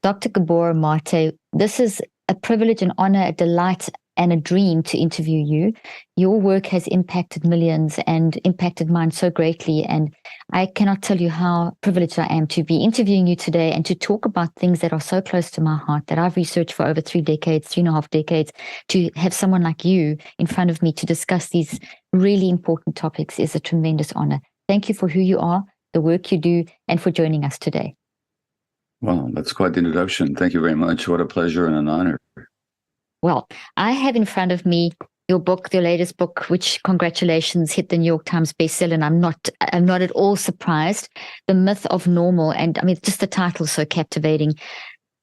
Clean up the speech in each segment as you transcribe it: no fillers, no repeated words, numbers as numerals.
Dr. Gabor Maté, this is a privilege, an honor, a delight, and a dream to interview you. Your work has impacted millions and impacted mine so greatly. And I cannot tell you how privileged I am to be interviewing you today and to talk about things that are so close to my heart that I've researched for over 3 decades, 3.5 decades. To have someone like you in front of me to discuss these really important topics is a tremendous honor. Thank you for who you are, the work you do, and for joining us today. Well, that's quite the introduction. Thank you very much. What a pleasure and an honor. Well, I have in front of me your book, your latest book, which congratulations hit the New York Times bestseller. And I'm not at all surprised. The Myth of Normal. And I mean, just the title is so captivating.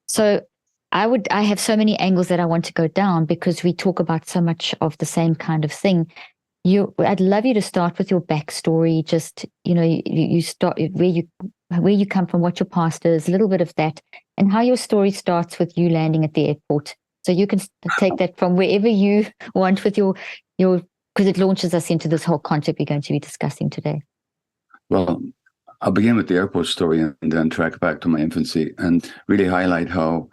So I have so many angles that I want to go down because we talk about so much of the same kind of thing. I'd love you to start with your backstory. Just, you start where you come from, what your past is, a little bit of that, and how your story starts with you landing at the airport. So you can take that from wherever you want with your, because it launches us into this whole concept we're going to be discussing today. Well, I'll begin with the airport story and then track back to my infancy and really highlight how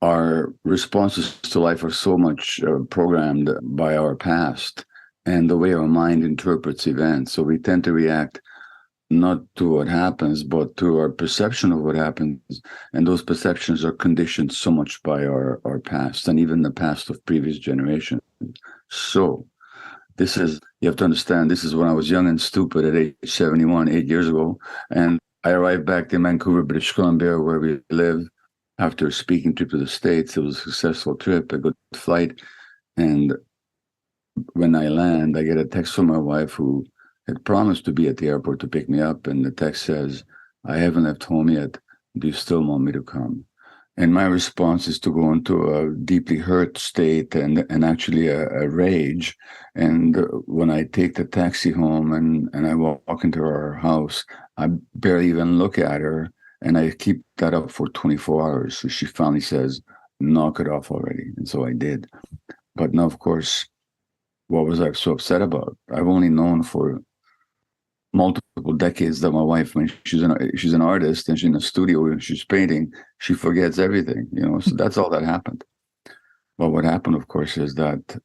our responses to life are so much programmed by our past and the way our mind interprets events. So we tend to react not to what happens, but to our perception of what happens. And those perceptions are conditioned so much by our past and even the past of previous generations. So you have to understand, this is when I was young and stupid at age 71, 8 years ago. And I arrived back in Vancouver, British Columbia, where we live, after a speaking trip to the States. It was a successful trip, a good flight. And when I land, I get a text from my wife who had promised to be at the airport to pick me up. And the text says, "I haven't left home yet. Do you still want me to come?" And my response is to go into a deeply hurt state and actually a rage. And when I take the taxi home and I walk into our house, I barely even look at her. And I keep that up for 24 hours. So she finally says, "Knock it off already." And so I did. But now, of course, what was I so upset about? I've only known for multiple decades that my wife, when she's an artist and she's in a studio and she's painting, she forgets everything, so that's all that happened. But what happened, of course, is that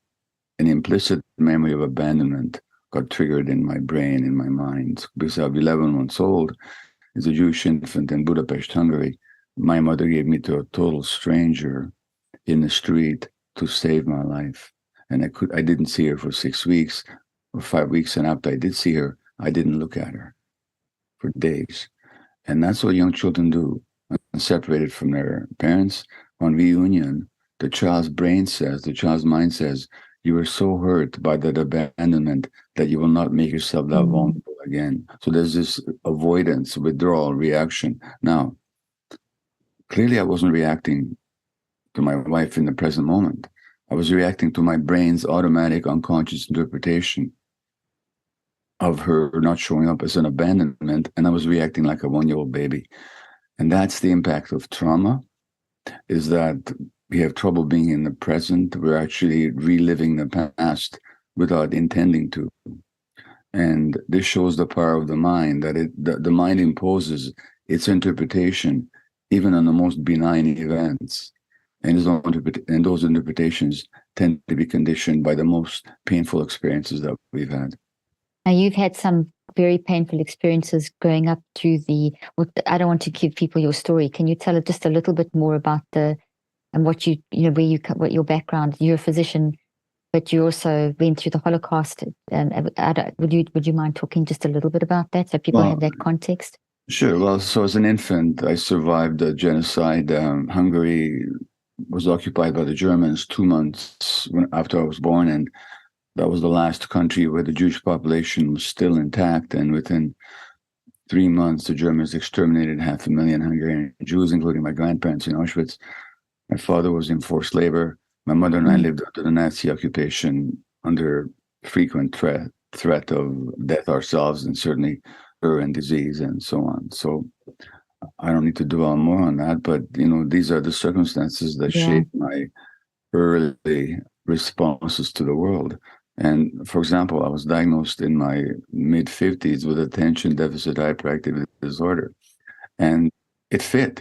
an implicit memory of abandonment got triggered in my brain, in my mind. Because I was 11 months old, as a Jewish infant in Budapest, Hungary, my mother gave me to a total stranger in the street to save my life. And I didn't see her for 6 weeks or 5 weeks, and after I did see her, I didn't look at her for days. And that's what young children do. Separated from their parents, on reunion, the child's mind says, you were so hurt by that abandonment that you will not make yourself that vulnerable again. So there's this avoidance, withdrawal, reaction. Now, clearly I wasn't reacting to my wife in the present moment. I was reacting to my brain's automatic unconscious interpretation of her not showing up as an abandonment, and I was reacting like a 1-year-old baby. And that's the impact of trauma, is that we have trouble being in the present. We're actually reliving the past without intending to. And this shows the power of the mind, that the mind imposes its interpretation even on the most benign events. And those interpretations tend to be conditioned by the most painful experiences that we've had. Now, you've had some very painful experiences growing up through I don't want to give people your story. Can you tell us just a little bit more about what your background? You're a physician, but you also went through the Holocaust. Would you mind talking just a little bit about that so people have that context? Sure. Well, so as an infant, I survived the genocide. Hungary was occupied by the Germans 2 months after I was born, and that was the last country where the Jewish population was still intact. And within 3 months, the Germans exterminated 500,000 Hungarian Jews, including my grandparents in Auschwitz. My father was in forced labor. My mother and I lived under the Nazi occupation under frequent threat of death ourselves, and certainly hunger and disease and so on. So I don't need to dwell more on that, but these are the circumstances that shape my early responses to the world. And for example, I was diagnosed in my mid-50s with attention deficit hyperactivity disorder. And it fit,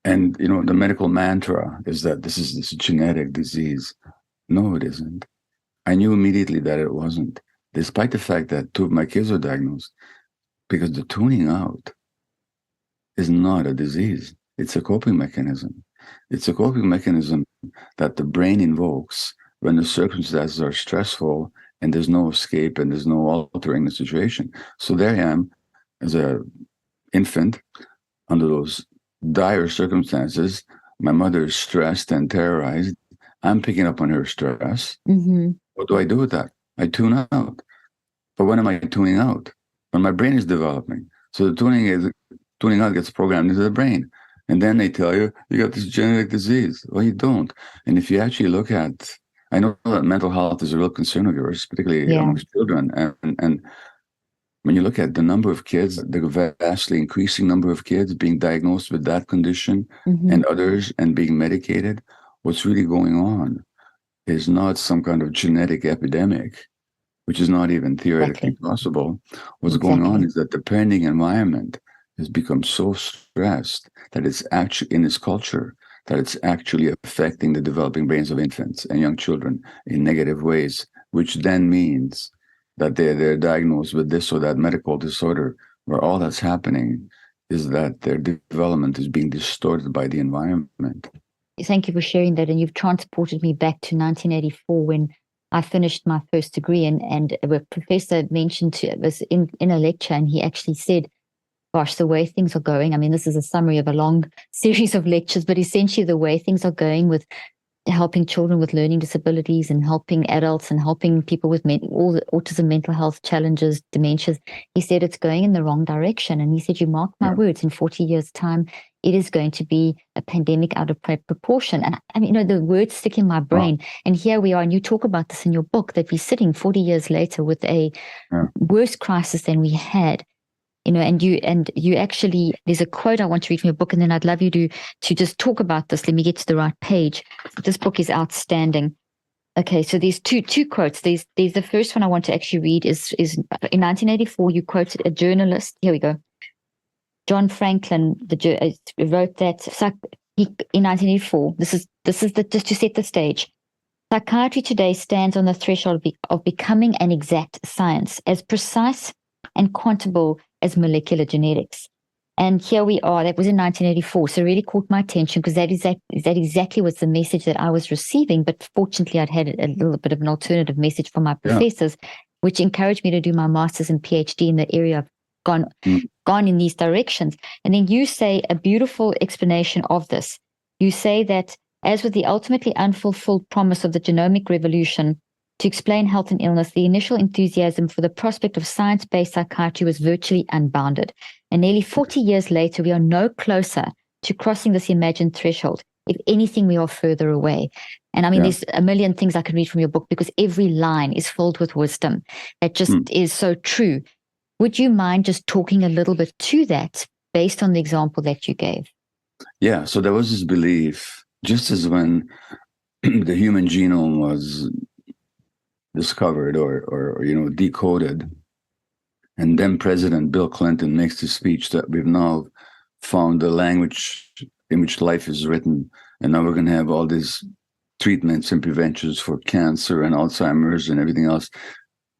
And, the medical mantra is that this is this genetic disease. No, it isn't. I knew immediately that it wasn't, despite the fact that two of my kids were diagnosed, because the tuning out is not a disease. It's a coping mechanism. It's a coping mechanism that the brain invokes when the circumstances are stressful and there's no escape and there's no altering the situation. So there I am as a infant under those dire circumstances. My mother is stressed and terrorized. I'm picking up on her stress. Mm-hmm. What do I do with that? I tune out. But when am I tuning out? When my brain is developing. So the tuning out gets programmed into the brain. And then they tell you, you got this genetic disease. Well, you don't. And if you actually look at, I know that mental health is a real concern of yours, particularly amongst children. And when you look at the number of kids, the vastly increasing number of kids being diagnosed with that condition and others and being medicated, what's really going on is not some kind of genetic epidemic, which is not even theoretically possible. What's going on is that the parenting environment has become so stressed that it's actually in its culture, that it's actually affecting the developing brains of infants and young children in negative ways, which then means that they're diagnosed with this or that medical disorder, where all that's happening is that their development is being distorted by the environment. Thank you for sharing that. And you've transported me back to 1984 when I finished my first degree. And a professor mentioned was in a lecture, and he actually said, gosh, the way things are going, I mean, this is a summary of a long series of lectures, but essentially the way things are going with helping children with learning disabilities and helping adults and helping people with all the autism, mental health challenges, dementias, he said it's going in the wrong direction. And he said, you mark my words, in 40 years' time, it is going to be a pandemic out of proportion. And I mean, the words stick in my brain. And here we are, and you talk about this in your book, that we're sitting 40 years later with a worse crisis than we had. And you actually, there's a quote I want to read from your book, and then I'd love you to just talk about this. Let me get to the right page. This book is outstanding. Okay, so there's two quotes. There's the first one I want to actually read is in 1984. You quoted a journalist. Here we go. John Franklin, wrote that in 1984. This is just to set the stage. Psychiatry today stands on the threshold of becoming an exact science, as precise and quantable as molecular genetics. And here we are. That was in 1984. So it really caught my attention, because that exactly was the message that I was receiving. But fortunately, I'd had a little bit of an alternative message from my professors, which encouraged me to do my master's and PhD in the area. I've gone in these directions. And then you say a beautiful explanation of this. You say that as with the ultimately unfulfilled promise of the genomic revolution to explain health and illness, the initial enthusiasm for the prospect of science-based psychiatry was virtually unbounded. And nearly 40 years later, we are no closer to crossing this imagined threshold. If anything, we are further away. And I mean, there's a million things I could read from your book, because every line is filled with wisdom that just is so true. Would you mind just talking a little bit to that based on the example that you gave? Yeah, so there was this belief, just as when the human genome was discovered or decoded, and then President Bill Clinton makes the speech that we've now found the language in which life is written, and now we're going to have all these treatments and preventions for cancer and Alzheimer's and everything else.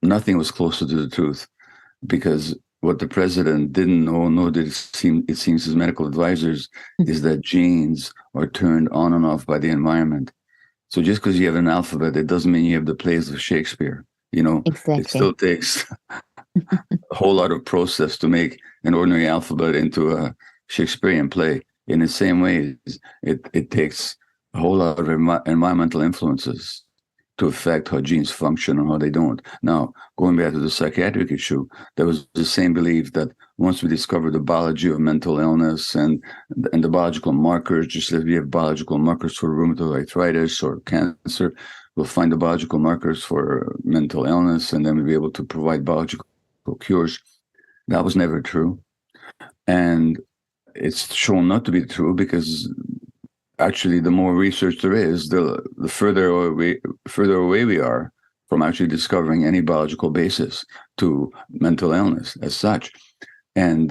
Nothing was closer to the truth, because what the president didn't know, nor did it seems his medical advisors, is that genes are turned on and off by the environment. So just because you have an alphabet, it doesn't mean you have the plays of Shakespeare. Exactly. It still takes a whole lot of process to make an ordinary alphabet into a Shakespearean play. In the same way, it takes a whole lot of environmental influences to affect how genes function and how they don't. Now, going back to the psychiatric issue, there was the same belief that once we discover the biology of mental illness and the biological markers, just as we have biological markers for rheumatoid arthritis or cancer, we'll find the biological markers for mental illness, and then we'll be able to provide biological cures. That was never true. And it's shown not to be true, because actually, the more research there is, the further away we are from actually discovering any biological basis to mental illness as such. And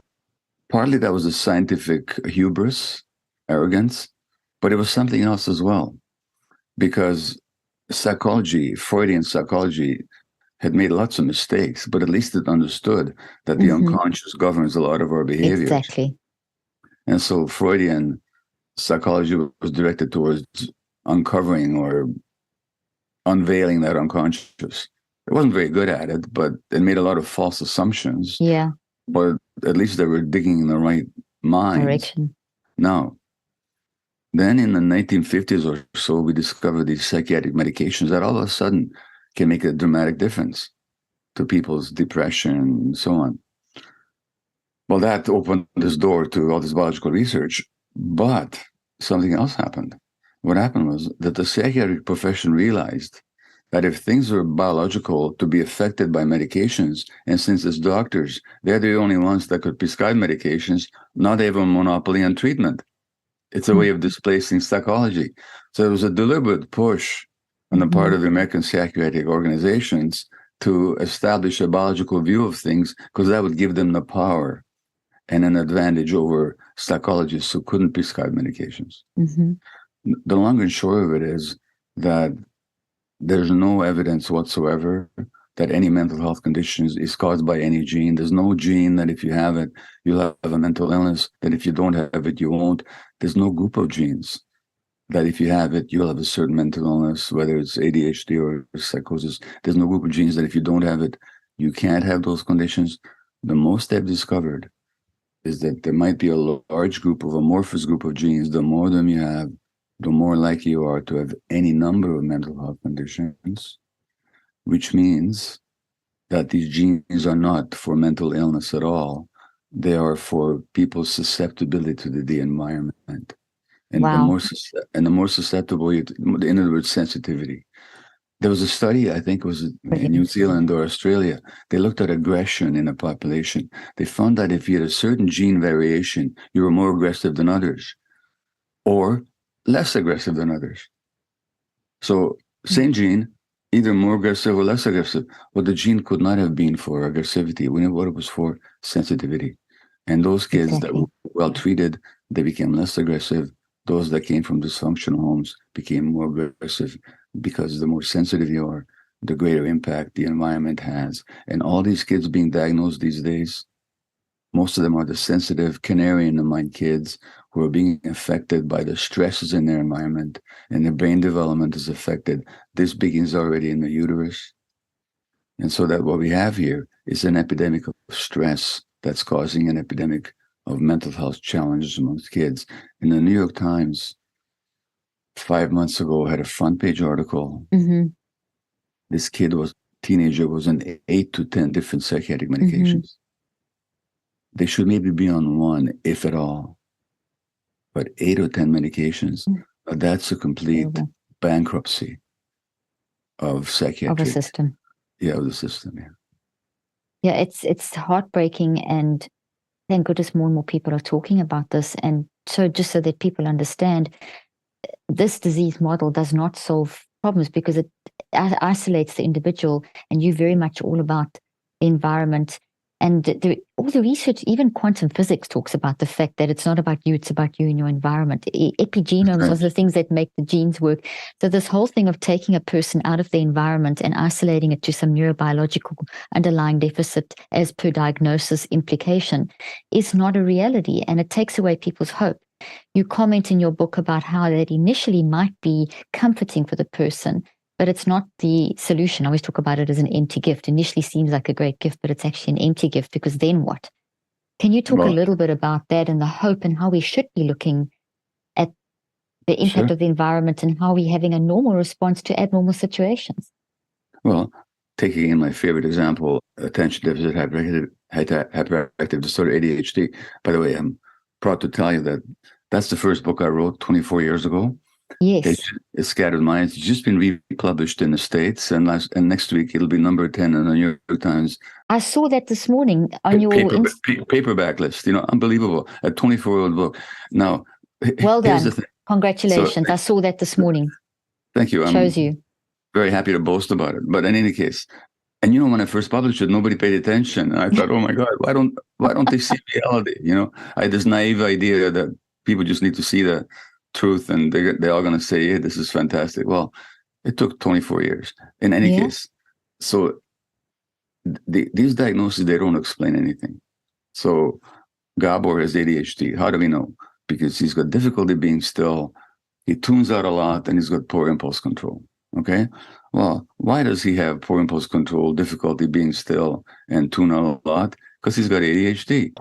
partly that was a scientific hubris, arrogance, but it was something else as well, because Freudian psychology had made lots of mistakes, but at least it understood that the unconscious governs a lot of our behaviors. Exactly. And so Freudian psychology was directed towards uncovering or unveiling that unconscious. It wasn't very good at it, but it made a lot of false assumptions. Yeah. But at least they were digging in the right minds. Direction. Now, then in the 1950s or so, we discovered these psychiatric medications that all of a sudden can make a dramatic difference to people's depression and so on. Well, that opened this door to all this biological research, but something else happened. What happened was that the psychiatric profession realized that if things are biological to be affected by medications, and since as doctors, they're the only ones that could prescribe medications, now they have a monopoly on treatment. It's a way of displacing psychology. So it was a deliberate push on the part of the American psychiatric organizations to establish a biological view of things, because that would give them the power and an advantage over psychologists who couldn't prescribe medications. The long and short of it is that there's no evidence whatsoever that any mental health condition is caused by any gene. There's no gene that if you have it, you'll have a mental illness, that if you don't have it, you won't. There's no group of genes that if you have it, you'll have a certain mental illness, whether it's ADHD or psychosis. There's no group of genes that if you don't have it, you can't have those conditions. The most they've discovered is that there might be a large group of amorphous group of genes. The more of them you have, the more likely you are to have any number of mental health conditions, which means that these genes are not for mental illness at all. They are for people's susceptibility to the environment. And the more susceptible you, in other words, sensitivity. There was a study, I think it was in New Zealand or Australia. They looked at aggression in a population. They found that if you had a certain gene variation, you were more aggressive than others, or less aggressive than others. So same gene, either more aggressive or less aggressive. But the gene could not have been for aggressivity. We know what it was for: sensitivity. And those kids that were well treated, they became less aggressive. Those that came from dysfunctional homes became more aggressive, because the more sensitive you are, the greater impact the environment has. And all these kids being diagnosed these days, most of them are the sensitive canary in the mine kids who are being affected by the stresses in their environment, and their brain development is affected. This begins already in the uterus. And so that what we have here is an epidemic of stress that's causing an epidemic of mental health challenges amongst kids. And the New York Times 5 months ago had a front page article. This teenager was on 8 to 10 different psychiatric medications. They should maybe be on one, if at all. But 8 or 10 medications, that's a complete bankruptcy of psychiatry. Of a system. Yeah, of the system, yeah. Yeah, it's heartbreaking, and thank goodness more and more people are talking about this. And so just so that people understand, this disease model does not solve problems because it isolates the individual, and you're very much all about the environment. And all the research, even quantum physics, talks about the fact that it's not about you, it's about you and your environment. Epigenomes are the things that make the genes work. So this whole thing of taking a person out of the environment and isolating it to some neurobiological underlying deficit as per diagnosis implication is not a reality, and it takes away people's hope. You comment in your book about how that initially might be comforting for the person, but it's not the solution. I always talk about it as an empty gift. Initially seems like a great gift, but it's actually an empty gift, because then what? Can you talk a little bit about that and the hope, and how we should be looking at the impact of the environment, and how we're having a normal response to abnormal situations? Well, taking in my favorite example, attention deficit hyperactive disorder, ADHD. By the way, I'm proud to tell you that that's the first book I wrote 24 years ago. Yes. It's Scattered Minds. It's just been republished in the States, and next week it'll be number 10 in the New York Times. I saw that this morning on your paperback list. Unbelievable. A 24-year-old book. Now, well done. Congratulations. I saw that this morning. Thank you. Shows you. Very happy to boast about it. But in any case, and when I first published it, nobody paid attention. And I thought, oh my God, why don't they see reality? I had this naive idea that people just need to see the truth, and they're all going to say, "Yeah, this is fantastic." Well, it took 24 years. In any case, so these diagnoses, they don't explain anything. So Gabor has ADHD. How do we know? Because he's got difficulty being still. He tunes out a lot, and he's got poor impulse control. Okay. Well, why does he have poor impulse control, difficulty being still, and tune out a lot? Because he's got ADHD.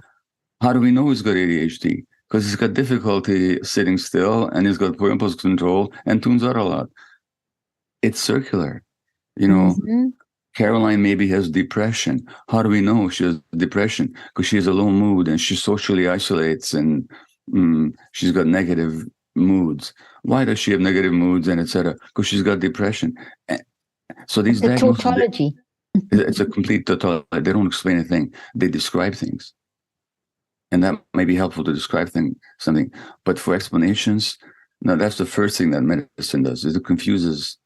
How do we know he's got ADHD? Because he's got difficulty sitting still, and he's got poor impulse control, and tunes out a lot. It's circular. You know, Caroline maybe has depression. How do we know she has depression? Because she has a low mood, and she socially isolates, and she's got negative moods. Why does she have negative moods, and etc.? Because she's got depression. So these diagnoses, tautology. It's a complete tautology. They don't explain a thing. They describe things. And that may be helpful to describe something. But for explanations, no, that's the first thing that medicine does, is it confuses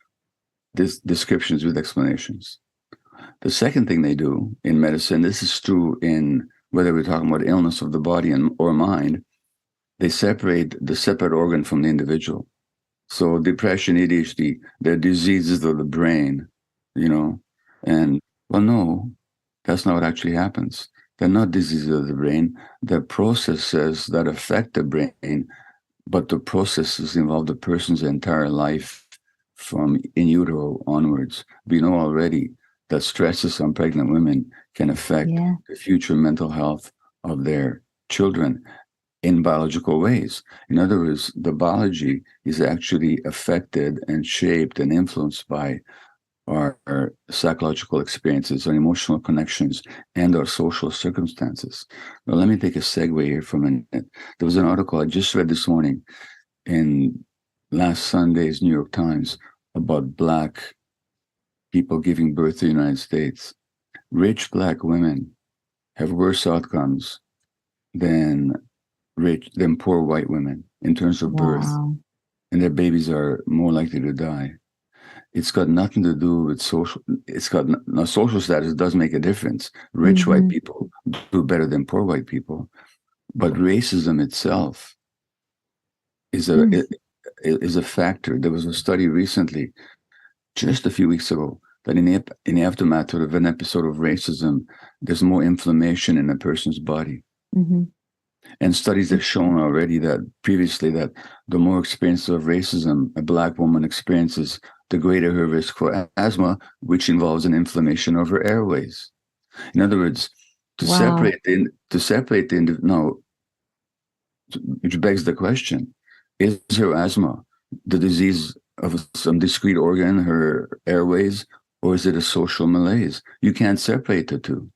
these descriptions with explanations. The second thing they do in medicine, this is true in whether we're talking about illness of the body or mind, they separate the separate organ from the individual. So depression, ADHD, they're diseases of the brain, and well, no, that's not what actually happens. They're not diseases of the brain. They're processes that affect the brain, but the processes involve the person's entire life from in utero onwards. We know already that stresses on pregnant women can affect the future mental health of their children in biological ways. In other words, the biology is actually affected and shaped and influenced by our psychological experiences, our emotional connections, and our social circumstances. Now, let me take a segue here for a minute. There was an article I just read this morning in last Sunday's New York Times about Black people giving birth to the United States. Rich Black women have worse outcomes than poor white women in terms of birth, and their babies are more likely to die. It's got nothing to do with social. It's got no social status does make a difference. Rich white people do better than poor white people, but racism itself is a factor. There was a study recently, just a few weeks ago, that in the aftermath of an episode of racism, there's more inflammation in a person's body. And studies have shown already that previously that the more experience of racism a Black woman experiences, the greater her risk for asthma, which involves an inflammation of her airways. In other words, separate now, which begs the question: is her asthma the disease of some discrete organ, her airways, or is it a social malaise? You can't separate the two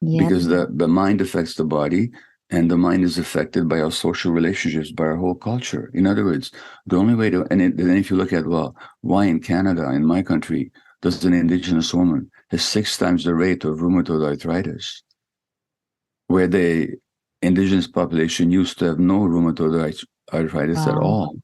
because the mind affects the body. And the mind is affected by our social relationships, by our whole culture. In other words, the only way to, then if you look at, well, why in Canada, in my country, does an Indigenous woman have 6 times the rate of rheumatoid arthritis, where the Indigenous population used to have no rheumatoid arthritis at all?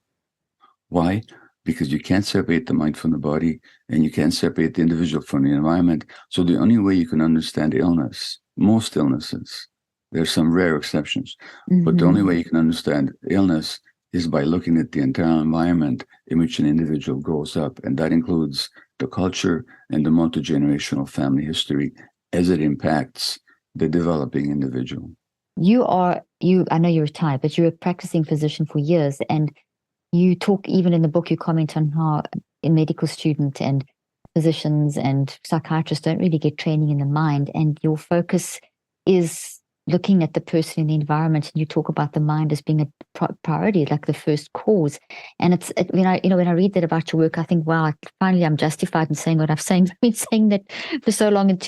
Why? Because you can't separate the mind from the body, and you can't separate the individual from the environment. So the only way you can understand illness, most illnesses, there's some rare exceptions, but the only way you can understand illness is by looking at the entire environment in which an individual grows up. And that includes the culture and the multi-generational family history as it impacts the developing individual. I know you're retired, but you're a practicing physician for years. And you talk, even in the book, you comment on how a medical student and physicians and psychiatrists don't really get training in the mind. And your focus is looking at the person in the environment, and you talk about the mind as being a priority, like the first cause. And when I read that about your work, I think, wow, finally I'm justified in saying what I've been saying that for so long. And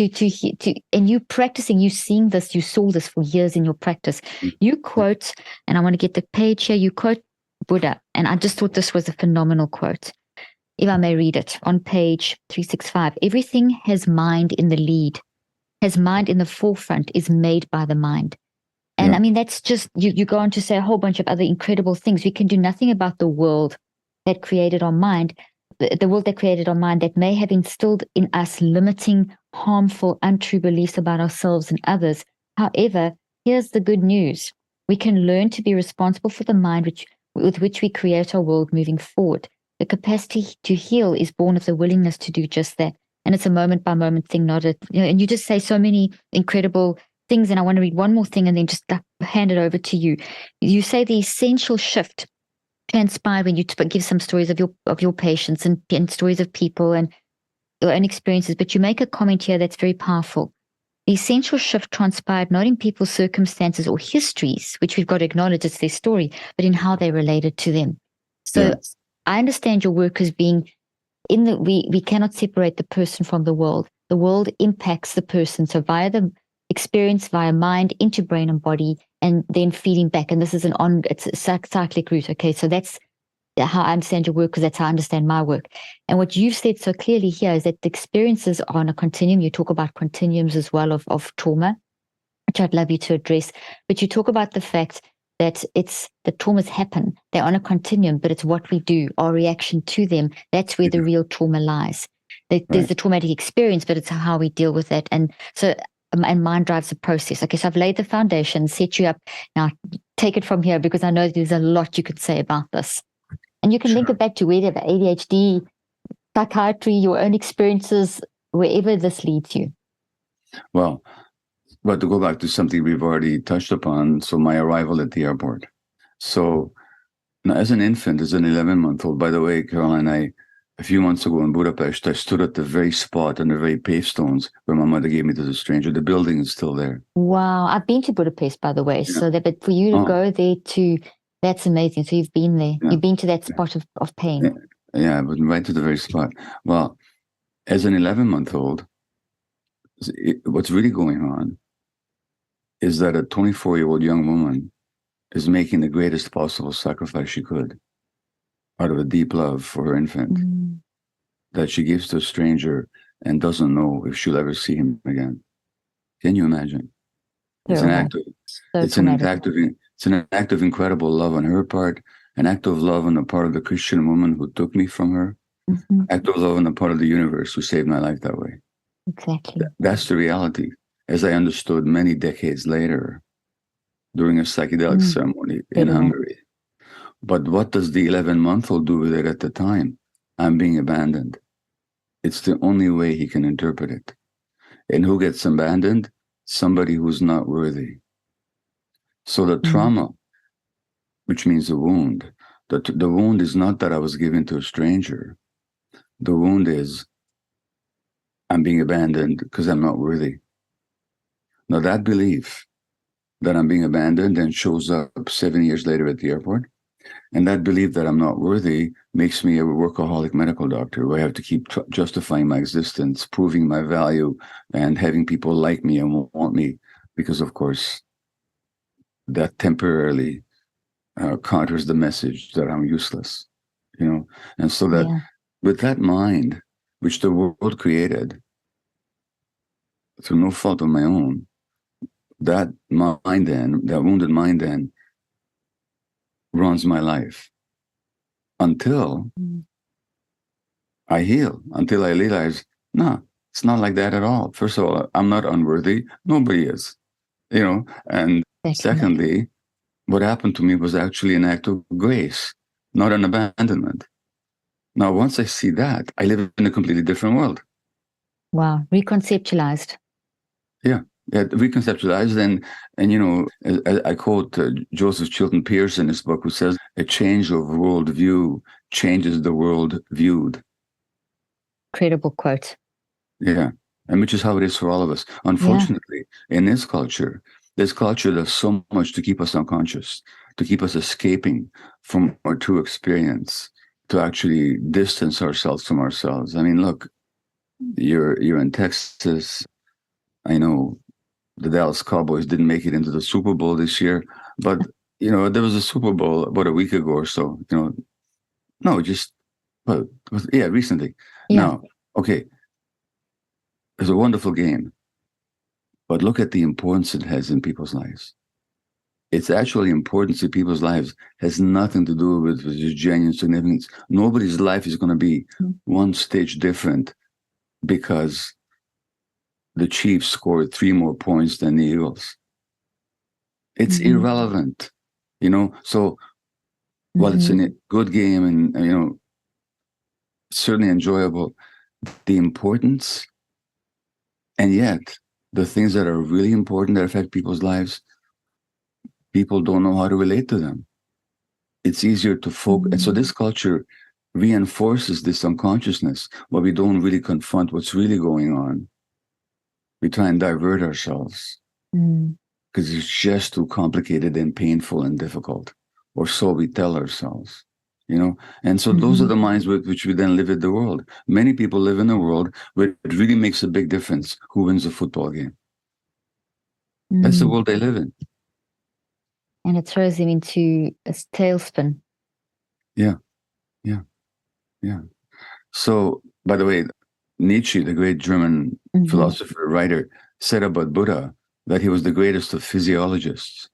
and you practicing, you seeing this, you saw this for years in your practice. You quote, and I want to get the page here. You quote Buddha, and I just thought this was a phenomenal quote. If I may read it, on page 365, everything has mind in the lead. Has mind in the forefront, is made by the mind. And I mean, that's just, you go on to say a whole bunch of other incredible things. We can do nothing about the world that created our mind, the world that created our mind that may have instilled in us limiting, harmful, untrue beliefs about ourselves and others. However, here's the good news. We can learn to be responsible for the mind with which we create our world moving forward. The capacity to heal is born of the willingness to do just that. And it's a moment by moment thing, not a, and you just say so many incredible things. And I want to read one more thing and then just hand it over to you. You say the essential shift transpired when you give some stories of your patients and stories of people and your own experiences, but you make a comment here that's very powerful. The essential shift transpired not in people's circumstances or histories, which we've got to acknowledge it's their story, but in how they related to them. So I understand your work as being we cannot separate the person from the world. The world impacts the person. So via the experience, via mind, into brain and body, and then feeding back. And this is it's a cyclic route. Okay. So that's how I understand your work, because that's how I understand my work. And what you've said so clearly here is that the experiences are on a continuum. You talk about continuums as well of trauma, which I'd love you to address. But you talk about the fact that the traumas happen. They're on a continuum, but it's what we do, our reaction to them. That's where the real trauma lies. There's the traumatic experience, but it's how we deal with it. And so, and mind drives the process. Okay, so I've laid the foundation, set you up. Now take it from here, because I know there's a lot you could say about this. And you can link it back to wherever, ADHD, psychiatry, your own experiences, wherever this leads you. Well, but to go back to something we've already touched upon, so my arrival at the airport. So now, as an infant, as an 11-month-old, by the way, Caroline, a few months ago in Budapest, I stood at the very spot on the very pavestones where my mother gave me to the stranger. The building is still there. Wow. I've been to Budapest, by the way. Yeah. But for you to go there that's amazing. So you've been there. Yeah. You've been to that spot of pain. Yeah, I went right to the very spot. Well, as an 11-month-old, what's really going on is that a 24-year-old young woman is making the greatest possible sacrifice she could out of a deep love for her infant that she gives to a stranger and doesn't know if she'll ever see him again. Can you imagine? It's an act of incredible love on her part, an act of love on the part of the Christian woman who took me from her, act of love on the part of the universe who saved my life that way. Exactly. That's the reality, as I understood many decades later during a psychedelic ceremony in Hungary. But what does the 11-month-old do with it at the time? I'm being abandoned. It's the only way he can interpret it. And who gets abandoned? Somebody who's not worthy. So the trauma, which means the wound, the wound is not that I was given to a stranger. The wound is I'm being abandoned because I'm not worthy. Now that belief that I'm being abandoned then shows up 7 years later at the airport. And that belief that I'm not worthy makes me a workaholic medical doctor where I have to keep justifying my existence, proving my value, and having people like me and want me, because, of course, that temporarily counters the message that I'm useless, And so that with that mind, which the world created through no fault of my own, that wounded mind then runs my life until I heal, until I realize, no, it's not like that at all. First of all, I'm not unworthy. Nobody is, and secondly, what happened to me was actually an act of grace, not an abandonment. Now, once I see that, I live in a completely different world. Wow. Reconceptualized. Yeah, reconceptualized. And I quote Joseph Chilton Pearce in his book, who says, a change of worldview changes the world viewed. Incredible quote. Yeah, and which is how it is for all of us. Unfortunately, in this culture does so much to keep us unconscious, to keep us escaping from our true experience, to actually distance ourselves from ourselves. I mean, look, you're in Texas. I know the Dallas Cowboys didn't make it into the Super Bowl this year, but there was a Super Bowl about a week ago or so. Recently. Yeah. Now, okay, it's a wonderful game, but look at the importance it has in people's lives. Its actual importance in people's lives has nothing to do with just genuine significance. Nobody's life is going to be one stage different because the Chiefs scored 3 more points than the Eagles. It's Mm-hmm. irrelevant, So while it's Mm-hmm. a good game and, certainly enjoyable, the importance, and yet the things that are really important that affect people's lives, people don't know how to relate to them. It's easier to focus. And so Mm-hmm. this culture reinforces this unconsciousness, but we don't really confront what's really going on. We try and divert ourselves Mm-hmm. because it's just too complicated and painful and difficult, or so we tell ourselves. And so those are Mm-hmm. the minds with which we then live in the world. Many people live in a world where it really makes a big difference who wins a football game. That's the Mm. world they live in. And it throws them into a tailspin. Yeah, yeah, yeah. So, by the way, Nietzsche, the great German Mm-hmm. philosopher, writer, said about Buddha that he was the greatest of physiologists.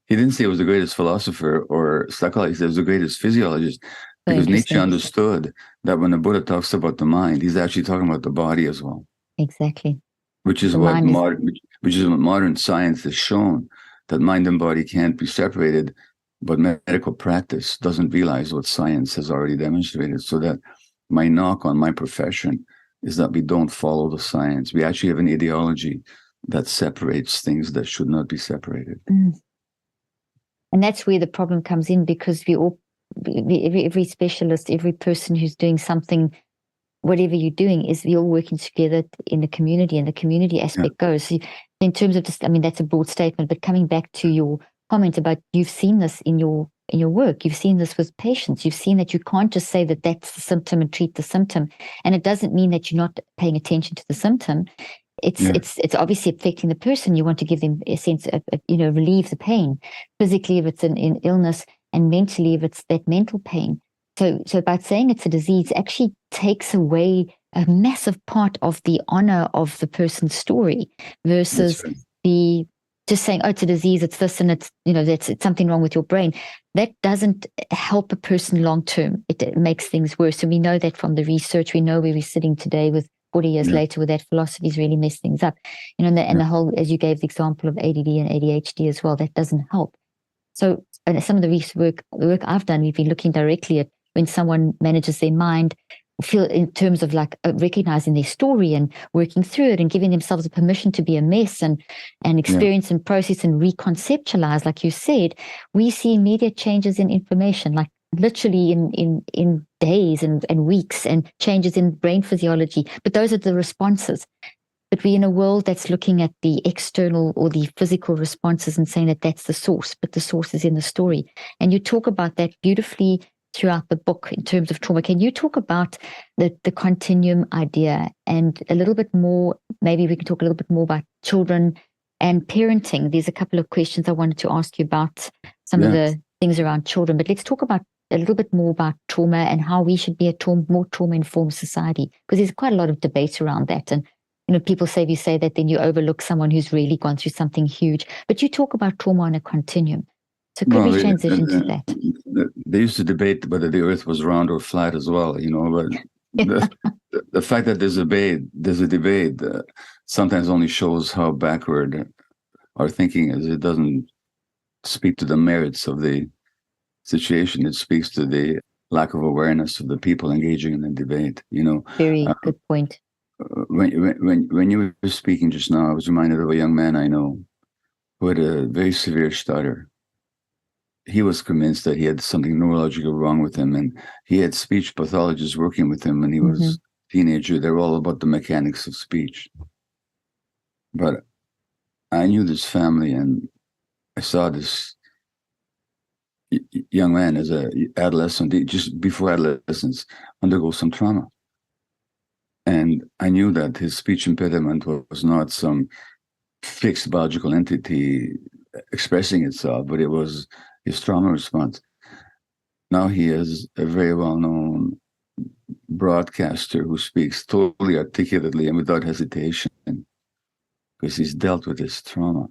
He didn't say he was the greatest philosopher or psychologist, he was the greatest physiologist, So because Nietzsche interesting. understood that when the Buddha talks about the mind, he's actually talking about the body as well, Exactly. which is The what mind is modern science has shown, that mind and body can't be separated, but medical practice doesn't realize what science has already demonstrated. So that my knock on my profession is that we don't follow the science. We actually have an ideology that separates things that should not be separated. And that's where the problem comes in, because every specialist, every person who's doing something, whatever you're doing, is you're working together in the community, and the community aspect goes. So in terms of just, I mean, that's a broad statement, but coming back to your comment about, you've seen this in your work, you've seen this with patients, you've seen that you can't just say that that's the symptom and treat the symptom. And it doesn't mean that you're not paying attention to the symptom. It's obviously affecting the person. You want to give them a sense of, relieve the pain physically if it's an illness, and mentally if it's that mental pain. So by saying it's a disease actually takes away a massive part of the honor of the person's story, versus Right. the just saying, oh, it's a disease, it's this, and it's something wrong with your brain. That doesn't help a person long term. It makes things worse. And we know that from the research. We know where we're sitting today with 40 years later, where that philosophy's really messed things up. And the whole, as you gave the example of ADD and ADHD as well, that doesn't help. So some of the work I've done, we've been looking directly at when someone manages their mind, feel in terms of like recognizing their story and working through it and giving themselves a permission to be a mess and experience and process and reconceptualize, like you said. We see immediate changes in information, like literally in days and weeks, and changes in brain physiology. But those are the responses. But we're in a world that's looking at the external or the physical responses and saying that that's the source, but the source is in the story. And you talk about that beautifully throughout the book in terms of trauma. Can you talk about the continuum idea, and a little bit more, maybe we can talk a little bit more about children and parenting? There's a couple of questions I wanted to ask you about some of the things around children, but let's talk about a little bit more about trauma and how we should be a more trauma-informed society, because there's quite a lot of debate around that. And people say, if you say that, then you overlook someone who's really gone through something huge. But you talk about trauma on a continuum. So could we transition to that? They used to debate whether the earth was round or flat as well, but the fact that there's a debate sometimes only shows how backward our thinking is. It doesn't speak to the merits of the situation. It speaks to the lack of awareness of the people engaging in the debate, Very good point. When you were speaking just now, I was reminded of a young man I know who had a very severe stutter. He was convinced that he had something neurological wrong with him, and he had speech pathologists working with him when he was a teenager. They were all about the mechanics of speech. But I knew this family, and I saw this young man as a adolescent, just before adolescence, undergo some trauma. And I knew that his speech impediment was not some fixed biological entity expressing itself, but it was his trauma response. Now he is a very well-known broadcaster who speaks totally articulately and without hesitation, because he's dealt with his trauma,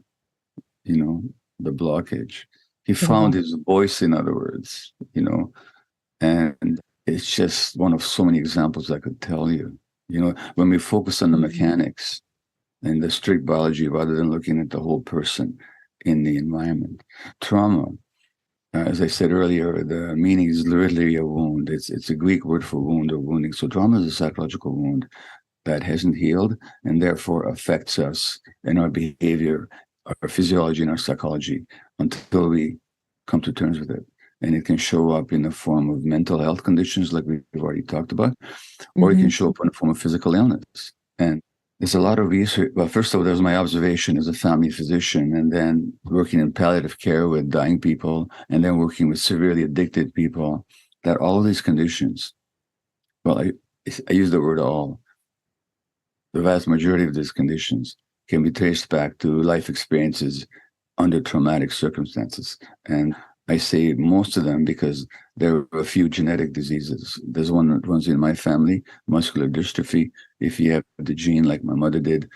the blockage. He found his voice, in other words, and it's just one of so many examples I could tell you. When we focus on the mechanics and the strict biology rather than looking at the whole person, in the environment. Trauma, as I said earlier, the meaning is literally a wound. It's a Greek word for wound or wounding. So trauma is a psychological wound that hasn't healed and therefore affects us in our behavior, our physiology, and our psychology until we come to terms with it. And it can show up in the form of mental health conditions like we've already talked about, or it can show up in the form of physical illness. And there's a lot of research. Well, first of all, there's my observation as a family physician, and then working in palliative care with dying people, and then working with severely addicted people, that all of these conditions, well, I use the word all, the vast majority of these conditions can be traced back to life experiences under traumatic circumstances. And I say most of them because there are a few genetic diseases. There's one that runs in my family, muscular dystrophy. If you have the gene like my mother did,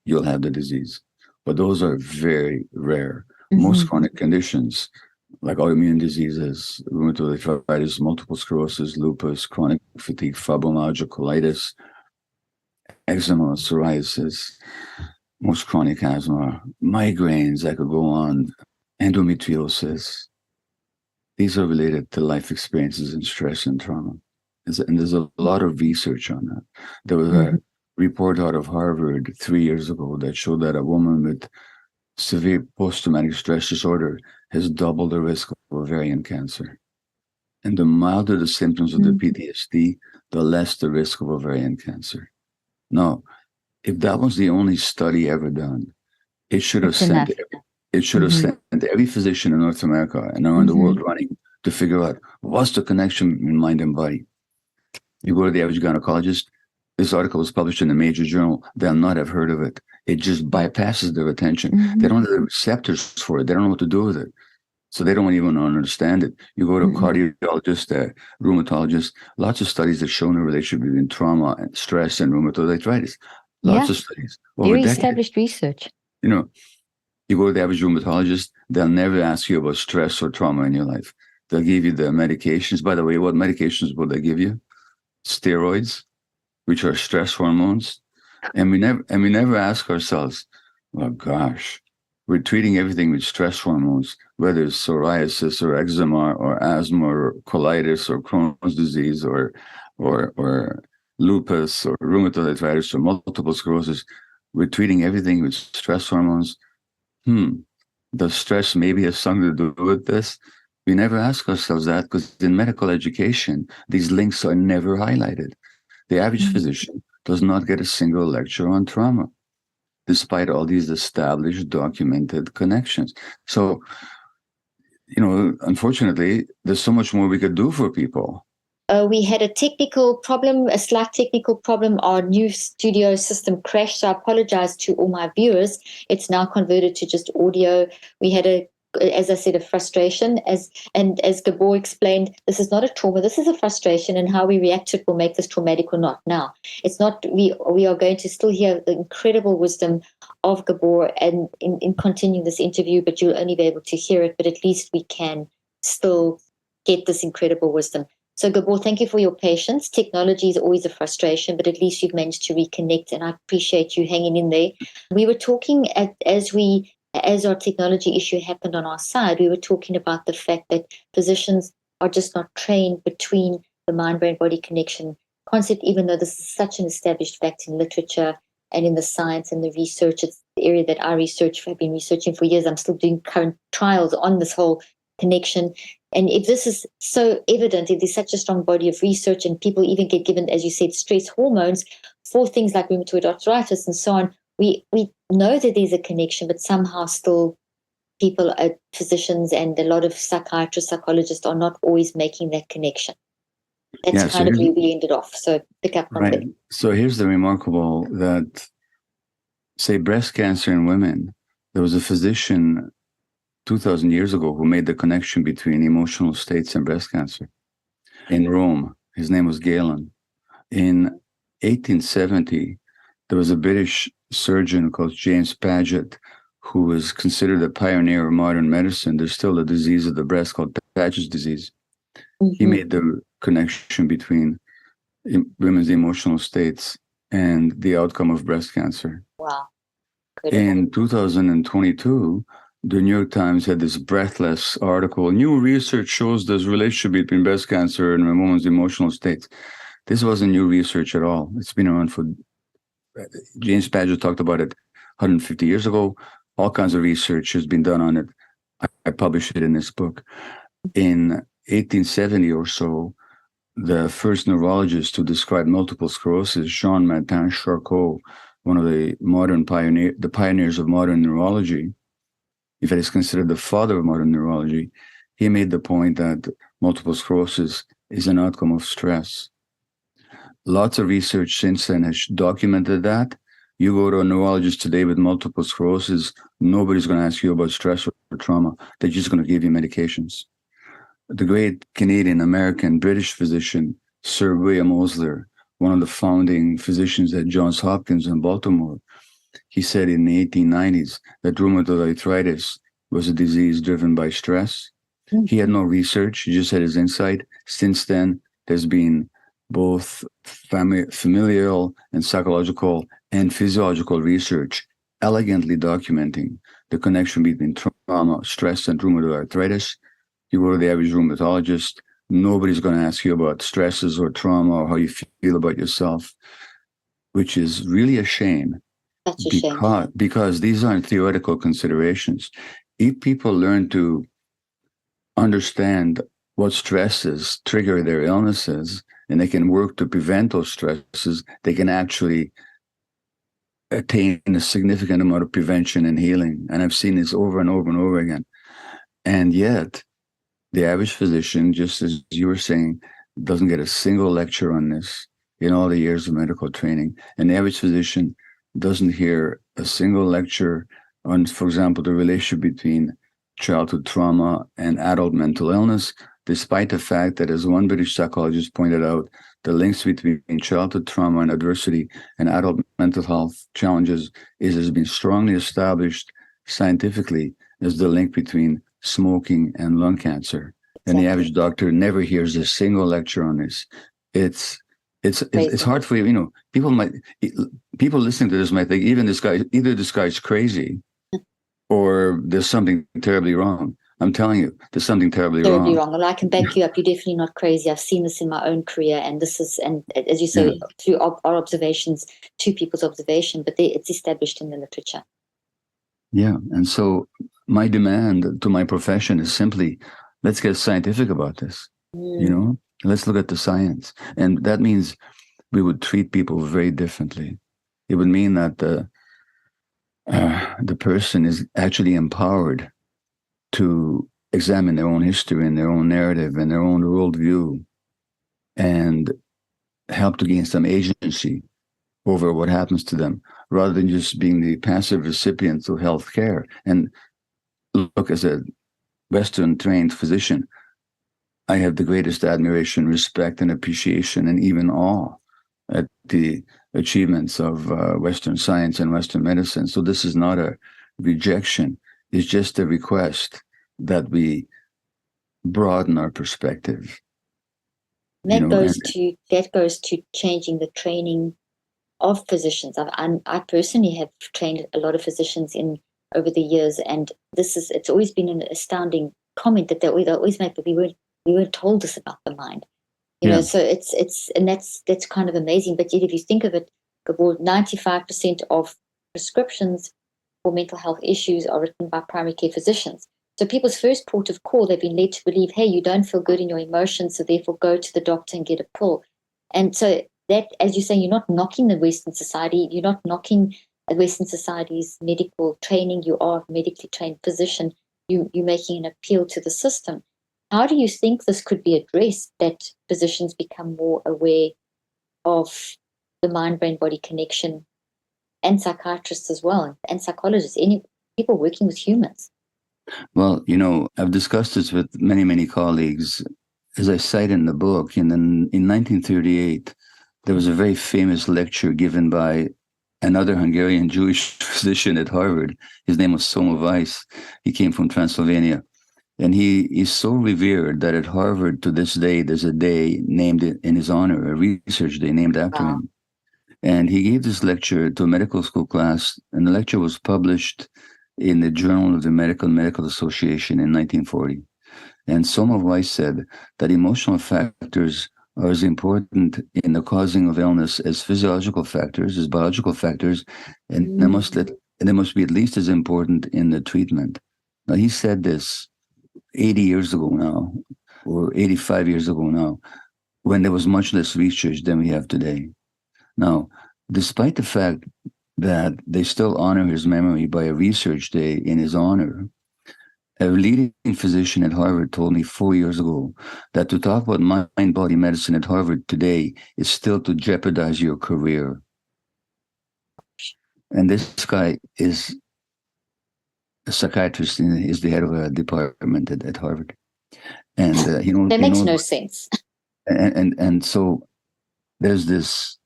you'll have the disease. But those are very rare. Most chronic conditions, like autoimmune diseases, rheumatoid arthritis, multiple sclerosis, lupus, chronic fatigue, fibromyalgia, colitis, eczema, psoriasis, most chronic asthma, migraines, I could go on, endometriosis. These are related to life experiences and stress and trauma. And there's a lot of research on that. There was a report out of Harvard 3 years ago that showed that a woman with severe post-traumatic stress disorder has double the risk of ovarian cancer. And the milder the symptoms of the PTSD, the less the risk of ovarian cancer. Now, if that was the only study ever done, it should have sent every physician in North America and around the world running to figure out what's the connection between mind and body. You go to the average gynecologist, this article was published in a major journal, they'll not have heard of it. It just bypasses their attention. They don't have the receptors for it. They don't know what to do with it. So they don't even understand it. You go to a cardiologist, a rheumatologist, lots of studies that show no relationship between trauma and stress and rheumatoid arthritis. Lots of studies. Very established research. You know, you go to the average rheumatologist, they'll never ask you about stress or trauma in your life. They'll give you the medications. By the way, what medications will they give you? Steroids, which are stress hormones. And we never ask ourselves, oh gosh, we're treating everything with stress hormones, whether it's psoriasis or eczema or asthma or colitis or Crohn's disease or lupus or rheumatoid arthritis or multiple sclerosis. We're treating everything with stress hormones. Does stress maybe have something to do with this? We never ask ourselves that because in medical education, these links are never highlighted. The average physician does not get a single lecture on trauma, despite all these established, documented connections. So, unfortunately, there's so much more we could do for people. We had a slight technical problem. Our new studio system crashed, so I apologize to all my viewers. It's now converted to just audio. We had as I said, a frustration. As Gabor explained, this is not a trauma. This is a frustration, and how we react to it will make this traumatic or not. Now, it's not. We are going to still hear the incredible wisdom of Gabor, and in continuing this interview, but you'll only be able to hear it. But at least we can still get this incredible wisdom. So, Gabor, thank you for your patience. Technology is always a frustration, but at least you've managed to reconnect, and I appreciate you hanging in there. We were talking as our technology issue happened on our side, we were talking about the fact that physicians are just not trained between the mind-brain-body connection concept, even though this is such an established fact in literature and in the science and the research. It's the area that I've been researching for years. I'm still doing current trials on this whole connection. And if this is so evident, if there's such a strong body of research and people even get given, as you said, stress hormones for things like rheumatoid arthritis and so on, we know that there's a connection, but somehow still people, physicians and a lot of psychiatrists, psychologists are not always making that connection. That's kind of where we ended off. So pick up from there. So here's the remarkable that, say, breast cancer in women, there was a physician 2,000 years ago who made the connection between emotional states and breast cancer in Rome. His name was Galen. In 1870, there was a British surgeon called James Paget, who was considered a pioneer of modern medicine. There's still a disease of the breast called Paget's disease. He made the connection between women's emotional states and the outcome of breast cancer. Wow. In 2022, the New York Times had this breathless article. New research shows there's a relationship between breast cancer and a woman's emotional states. This wasn't new research at all. It's been around for, James Padgett talked about it 150 years ago. All kinds of research has been done on it. I published it in this book. In 1870 or so, the first neurologist to describe multiple sclerosis, Jean Martin Charcot, one of the pioneers of modern neurology, in fact, is considered the father of modern neurology. He made the point that multiple sclerosis is an outcome of stress. Lots of research since then has documented that. You go to a neurologist today with multiple sclerosis, nobody's going to ask you about stress or trauma. They're just going to give you medications. The great Canadian, American, British physician, Sir William Osler, one of the founding physicians at Johns Hopkins in Baltimore, he said in the 1890s that rheumatoid arthritis was a disease driven by stress. He had no research, he just had his insight. Since then, there's been both familial and psychological and physiological research elegantly documenting the connection between trauma, stress, and rheumatoid arthritis. You go to the average rheumatologist, nobody's going to ask you about stresses or trauma or how you feel about yourself, which is really a shame. That's a shame. Because these aren't theoretical considerations. If people learn to understand what stresses trigger their illnesses and they can work to prevent those stresses, they can actually attain a significant amount of prevention and healing. And I've seen this over and over and over again. And yet, the average physician, just as you were saying, doesn't get a single lecture on this in all the years of medical training. And the average physician doesn't hear a single lecture on, for example, the relationship between childhood trauma and adult mental illness, despite the fact that, as one British psychologist pointed out, the links between childhood trauma and adversity and adult mental health challenges has been strongly established scientifically as the link between smoking and lung cancer. Exactly. And the average doctor never hears a single lecture on this. It's hard for you. People listening to this might think either this guy's crazy or there's something terribly wrong. I'm telling you, there's something terribly wrong. Well, I can back you up. You're definitely not crazy. I've seen this in my own career, and as you say, through our observations, two people's observation, but it's established in the literature. Yeah, and so my demand to my profession is simply, let's get scientific about this. Let's look at the science, and that means we would treat people very differently. It would mean that the person is actually empowered to examine their own history and their own narrative and their own worldview and help to gain some agency over what happens to them, rather than just being the passive recipients of health care. And look, as a Western-trained physician, I have the greatest admiration, respect, and appreciation, and even awe at the achievements of Western science and Western medicine. So this is not a rejection. It's just a request that we broaden our perspective. That goes to changing the training of physicians. I personally have trained a lot of physicians over the years, and it's always been an astounding comment that they always make, but we weren't told this about the mind. So that's kind of amazing. But yet, if you think of it, 95% of prescriptions for mental health issues are written by primary care physicians. So people's first port of call, they've been led to believe, hey, you don't feel good in your emotions, so therefore go to the doctor and get a pill. And so that, as you say, you're not knocking the Western society, you're not knocking the Western society's medical training, you are a medically trained physician, you're making an appeal to the system. How do you think this could be addressed, that physicians become more aware of the mind-brain-body connection, and psychiatrists as well, and psychologists, any people working with humans? Well, I've discussed this with many, many colleagues. As I cite in the book, in 1938, there was a very famous lecture given by another Hungarian Jewish physician at Harvard. His name was Soma Weiss. He came from Transylvania. And he is so revered that at Harvard to this day, there's a day named in his honor, a research day named after him. And he gave this lecture to a medical school class, and the lecture was published in the Journal of the American Medical Association in 1940. And Semmelweis said that emotional factors are as important in the causing of illness as physiological factors, as biological factors, and they must be at least as important in the treatment. Now, he said this 80 years ago now, or 85 years ago now, when there was much less research than we have today. Now, despite the fact that they still honor his memory by a research day in his honor, a leading physician at Harvard told me 4 years ago that to talk about mind-body medicine at Harvard today is still to jeopardize your career. And this guy is a psychiatrist, and is the head of a department at Harvard. And that makes no sense. And so there's this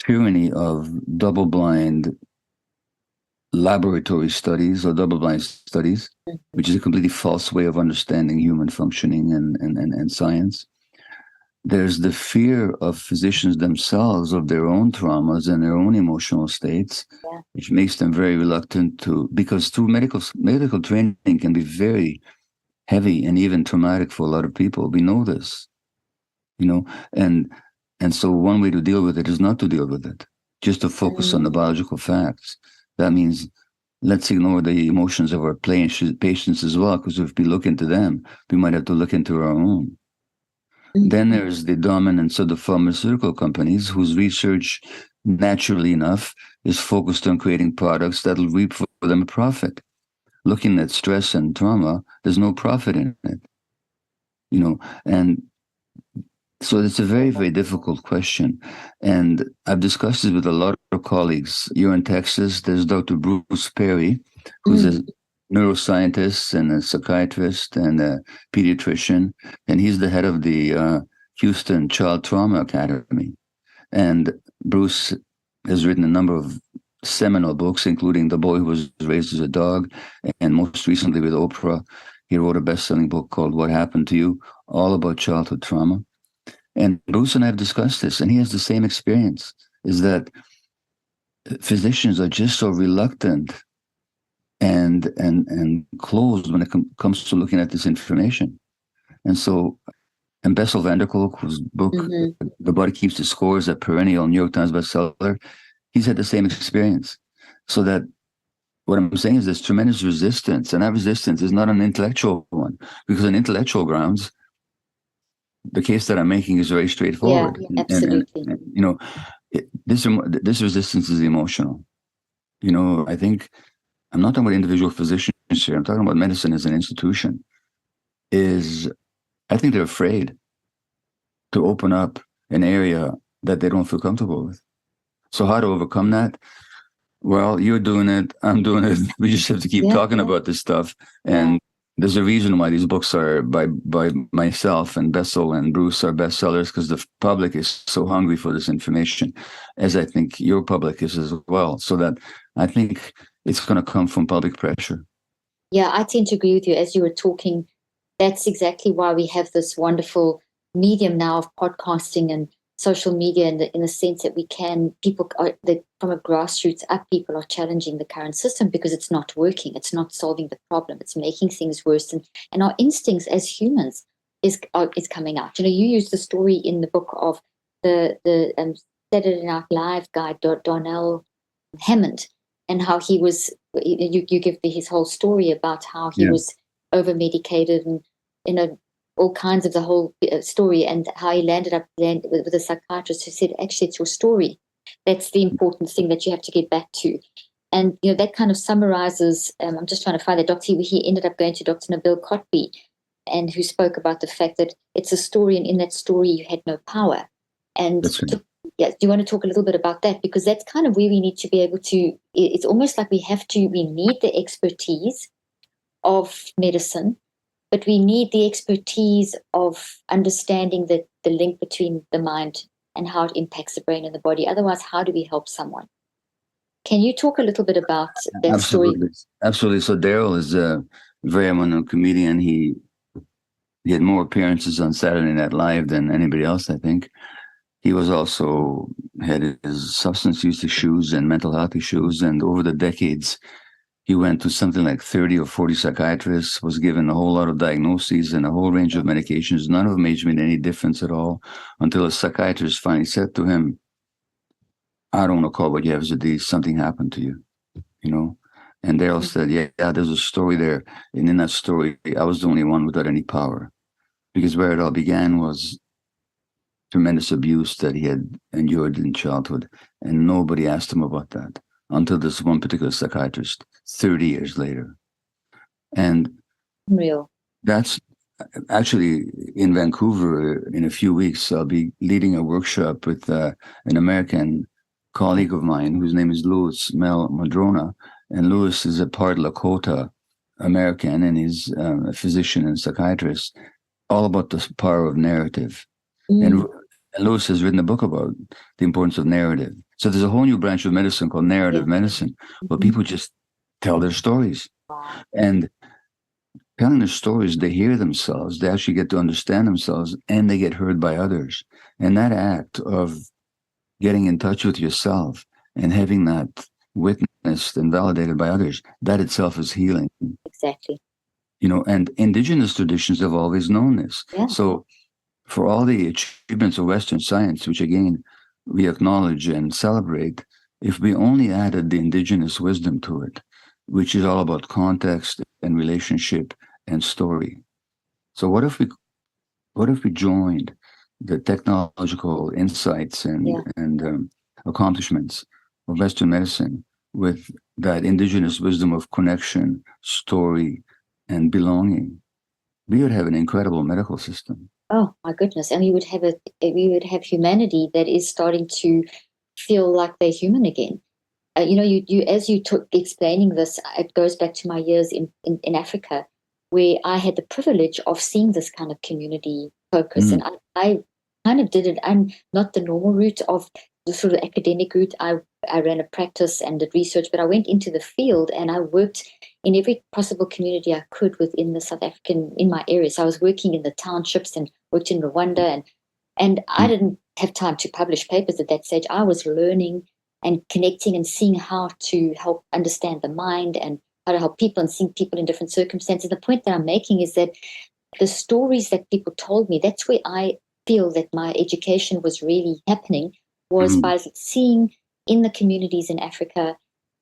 tyranny of double-blind laboratory studies or double-blind studies, which is a completely false way of understanding human functioning and science. There's the fear of physicians themselves of their own traumas and their own emotional states, which makes them very reluctant to, because through medical training can be very heavy and even traumatic for a lot of people. We know this, and so one way to deal with it is not to deal with it, just to focus on the biological facts. That means let's ignore the emotions of our patients as well, because if we look into them, we might have to look into our own. Then there's the dominance of the pharmaceutical companies, whose research, naturally enough, is focused on creating products that'll reap for them a profit. Looking at stress and trauma, there's no profit in it, and so it's a very, very difficult question. And I've discussed it with a lot of colleagues. You're in Texas, there's Dr. Bruce Perry, who's a neuroscientist and a psychiatrist and a pediatrician, and he's the head of the Houston Child Trauma Academy. And Bruce has written a number of seminal books, including The Boy Who Was Raised as a Dog, and most recently with Oprah, he wrote a best-selling book called What Happened to You, all about childhood trauma. And Bruce and I have discussed this, and he has the same experience, is that physicians are just so reluctant and closed when it comes to looking at this information. And Bessel van der Kolk, whose book, The Body Keeps the Score, is a perennial New York Times bestseller, he's had the same experience. So that what I'm saying is there's tremendous resistance, and that resistance is not an intellectual one, because on intellectual grounds, the case that I'm making is very straightforward. Yeah, absolutely. This resistance is emotional. I think I'm not talking about individual physicians here. I'm talking about medicine as an institution. I think they're afraid to open up an area that they don't feel comfortable with. So how to overcome that? Well, you're doing it. I'm doing it. We just have to keep talking about this stuff. And there's a reason why these books are by myself and Bessel and Bruce are bestsellers, because the public is so hungry for this information, as I think your public is as well. So that I think it's going to come from public pressure. Yeah, I tend to agree with you. As you were talking, that's exactly why we have this wonderful medium now of podcasting and social media, in the sense that from a grassroots up, people are challenging the current system because it's not working. It's not solving the problem. It's making things worse. And our instincts as humans is coming out. You used the story in the book of the Saturday Night Live guy, Donnell Hammond, and how he was, you give his whole story about how he was over-medicated and, all kinds of the whole story, and how he landed with a psychiatrist who said, actually, it's your story. That's the important thing that you have to get back to. And, that kind of summarizes, I'm just trying to find the doctor, he ended up going to Dr. Nabil Kotbi, and who spoke about the fact that it's a story, and in that story you had no power. And do you want to talk a little bit about that? Because that's kind of where we need to be able to, it's almost like we need the expertise of medicine, but we need the expertise of understanding the link between the mind and how it impacts the brain and the body. Otherwise, how do we help someone? Can you talk a little bit about that story? Absolutely. So Daryl is a very well-known comedian. He had more appearances on Saturday Night Live than anybody else, I think. He was also had his substance use issues and mental health issues. And over the decades, He went to something like 30 or 40 psychiatrists, was given a whole lot of diagnoses and a whole range of medications. None of them made any difference at all until a psychiatrist finally said to him, I don't want to call what you have as a disease. Something happened to you, you know? And Daryl said, yeah, there's a story there. And in that story, I was the only one without any power. Because where it all began was tremendous abuse that he had endured in childhood. And nobody asked him about that until this one particular psychiatrist 30 years later. And Real. that's actually in Vancouver in a few weeks. I'll be leading a workshop with an American colleague of mine whose name is Louis Mel Madrona. And Louis is a part Lakota American, and he's a physician and psychiatrist, all about the power of narrative. And Louis has written a book about the importance of narrative. So there's a whole new branch of medicine called narrative medicine, where people just tell their stories. And telling their stories, they hear themselves, they actually get to understand themselves, and they get heard by others. And that act of getting in touch with yourself and having that witnessed and validated by others, that itself is healing. Exactly. You know, and indigenous traditions have always known this. Yeah. So for all the achievements of Western science, which again, we acknowledge and celebrate, if we only added the indigenous wisdom to it, which is all about context and relationship and story. So what if we joined the technological insights and accomplishments of Western medicine with that indigenous wisdom of connection, story, and belonging? We would have an incredible medical system. Oh my goodness! And we would have humanity that is starting to feel like they're human again. You as you took explaining this, it goes back to my years in Africa, where I had the privilege of seeing this kind of community focus, and I kind of did it. I'm not the normal route of the sort of academic route. I ran a practice and did research, but I went into the field and I worked in every possible community I could within the South African, in my area. So I was working in the townships and worked in Rwanda, and I didn't have time to publish papers at that stage. I was learning and connecting and seeing how to help understand the mind and how to help people and seeing people in different circumstances. The point that I'm making is that the stories that people told me, that's where I feel that my education was really happening, was by seeing in the communities in Africa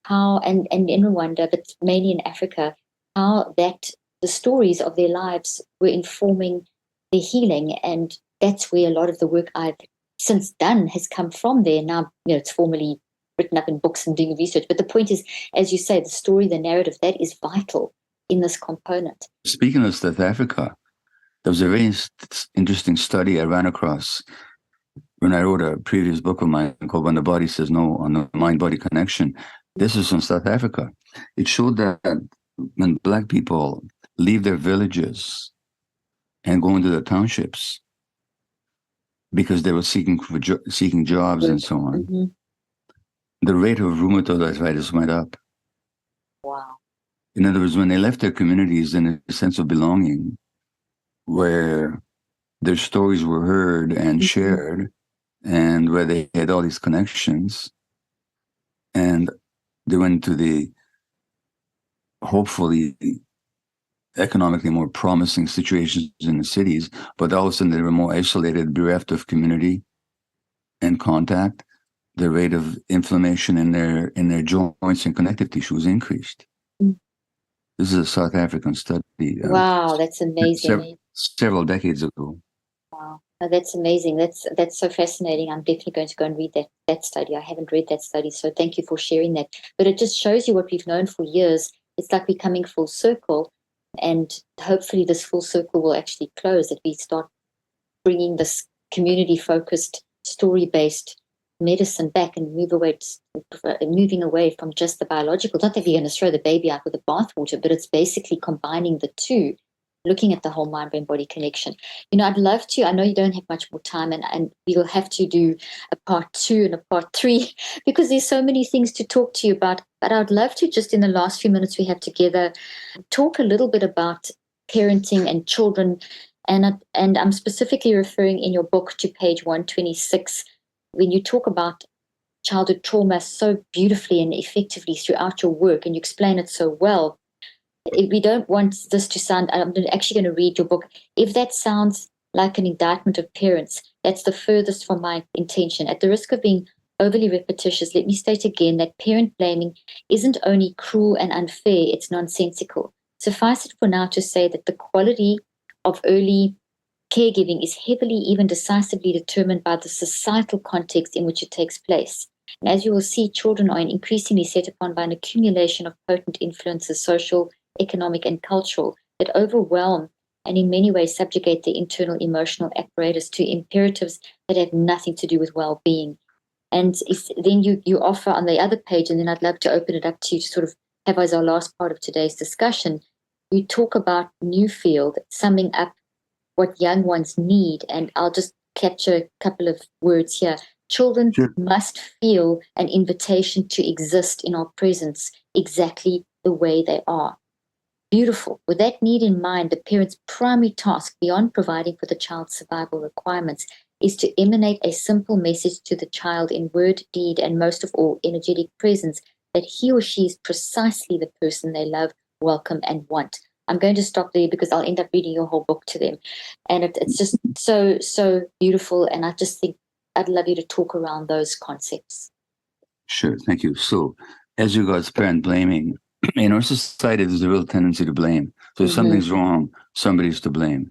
how, and in Rwanda, but mainly in Africa, how that the stories of their lives were informing their healing. And that's where a lot of the work I've since done has come from there. Now, it's formally written up in books and doing research. But the point is, as you say, the story, the narrative, that is vital in this component. Speaking of South Africa, there was a very interesting study I ran across when I wrote a previous book of mine called When the Body Says No, on the mind-body connection. This is from South Africa. It showed that when Black people leave their villages and go into the townships because they were seeking jobs and so on, the rate of rheumatoid arthritis went up. Wow. In other words, when they left their communities in a sense of belonging, where their stories were heard and shared, and where they had all these connections, and they went to the hopefully economically more promising situations in the cities, but all of a sudden they were more isolated, bereft of community and contact, the rate of inflammation in their joints and connective tissues increased. This is a South African study. Wow, that's amazing. Several decades ago. Wow, that's amazing. That's so fascinating. I'm definitely going to go and read that study. I haven't read that study, so thank you for sharing that. But it just shows you what we've known for years. It's like we're coming full circle, and hopefully this full circle will actually close, that we start bringing this community-focused, story-based medicine back and moving away from just the biological. Not that we're going to throw the baby out with the bathwater, but it's basically combining the two, looking at the whole mind, brain, body connection. I'd love to, I know you don't have much more time, and we'll have to do a part 2 and a part 3 because there's so many things to talk to you about. But I'd love to, just in the last few minutes we have together, talk a little bit about parenting and children. And I'm specifically referring in your book to page 126, when you talk about childhood trauma so beautifully and effectively throughout your work, and you explain it so well. We don't want this to sound, I'm actually going to read your book. If that sounds like an indictment of parents, that's the furthest from my intention. At the risk of being overly repetitious, let me state again that parent blaming isn't only cruel and unfair, it's nonsensical. Suffice it for now to say that the quality of early caregiving is heavily, even decisively determined by the societal context in which it takes place. And as you will see, children are increasingly set upon by an accumulation of potent influences, social, economic, and cultural, that overwhelm and in many ways subjugate the internal emotional apparatus to imperatives that have nothing to do with well-being. And then you offer on the other page, and then I'd love to open it up to you to sort of have as our last part of today's discussion, you talk about Newfield summing up what young ones need. And I'll just capture a couple of words here. Children Sure. must feel an invitation to exist in our presence exactly the way they are. Beautiful. With that need in mind, the parent's primary task, beyond providing for the child's survival requirements, is to emanate a simple message to the child in word, deed, and most of all, energetic presence, that he or she is precisely the person they love, welcome, and want. I'm going to stop there because I'll end up reading your whole book to them. And it's just so, so beautiful. And I just think I'd love you to talk around those concepts. Sure, thank you. So, as regards parent blaming, in our society, there's a real tendency to blame. So, if something's wrong, somebody's to blame.